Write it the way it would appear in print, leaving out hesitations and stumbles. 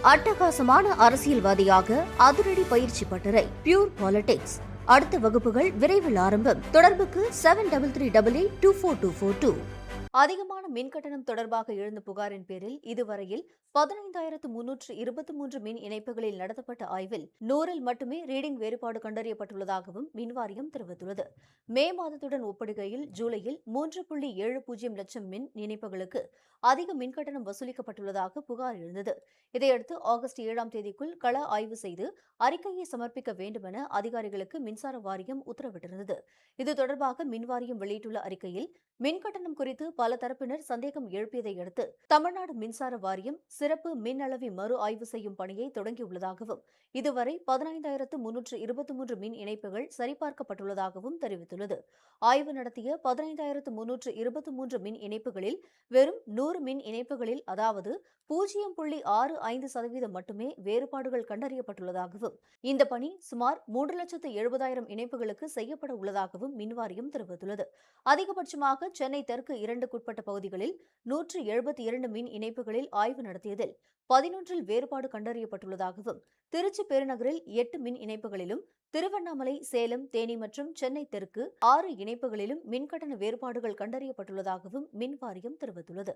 அட்டகாசமான அரசியல்வாதியாக அதிரடி பயிற்சி பட்டறை பியூர் பாலிடிக்ஸ். அடுத்த வகுப்புகள் விரைவில் ஆரம்பம். தொடர்புக்கு 7388242442. அதிகமான மின்கட்டணம் தொடர்பாக எழுந்த புகாரின் பேரில் இதுவரையில் 15,323 மின் இணைப்புகளில் நடத்தப்பட்ட ஆய்வில் 100இல் மட்டுமே ரீடிங் வேறுபாடு கண்டறியப்பட்டுள்ளதாகவும் மின்வாரியம் தெரிவித்துள்ளது. மே மாதத்துடன் ஒப்பிடுகையில் ஜூலையில் 3.70 லட்சம் மின் இணைப்புகளுக்கு அதிக மின்கட்டணம் வசூலிக்கப்பட்டுள்ளதாக புகார் எழுந்தது. இதையடுத்து ஆகஸ்ட் 7ஆம் தேதிக்குள் கள ஆய்வு செய்து அறிக்கையை சமர்ப்பிக்க வேண்டுமென அதிகாரிகளுக்கு மின்சார வாரியம் உத்தரவிட்டிருந்தது. இது தொடர்பாக மின்வாரியம் வெளியிட்டுள்ள அறிக்கையில் மின்கட்டணம் குறித்து பல தரப்பினர் சந்தேகம் எழுப்பியதை அடுத்து தமிழ்நாடு மின்சார வாரியம் சிறப்பு மின் அளவி மறு ஆய்வு செய்யும் பணியை தொடங்கியுள்ளதாகவும் இதுவரை 15,323 மின் இணைப்புகள் சரிபார்க்கப்பட்டுள்ளதாகவும் தெரிவித்துள்ளது. ஆய்வு நடத்திய 15,323 மின் இணைப்புகளில் வெறும் 100 மின் இணைப்புகளில் அதாவது 0.65% மட்டுமே வேறுபாடுகள் கண்டறியப்பட்டுள்ளதாகவும் இந்த பணி சுமார் 3,70,000 இணைப்புகளுக்கு செய்யப்பட உள்ளதாகவும் மின்வாரியம் தெரிவித்துள்ளது. அதிகபட்சமாக சென்னை தெற்கு 2க்குட்பட்ட பகுதிகளில் 172 மின் இணைப்புகளில் ஆய்வு நடத்தியதில் 11இல் வேறுபாடு கண்டறியப்பட்டுள்ளதாகவும் திருச்சி பெருநகரில் 8 மின் இணைப்புகளிலும் திருவண்ணாமலை, சேலம், தேனி மற்றும் சென்னை தெற்கு 6 இணைப்புகளிலும் மின்கட்டண வேறுபாடுகள் கண்டறியப்பட்டுள்ளதாகவும் மின்வாரியம் தெரிவித்துள்ளது.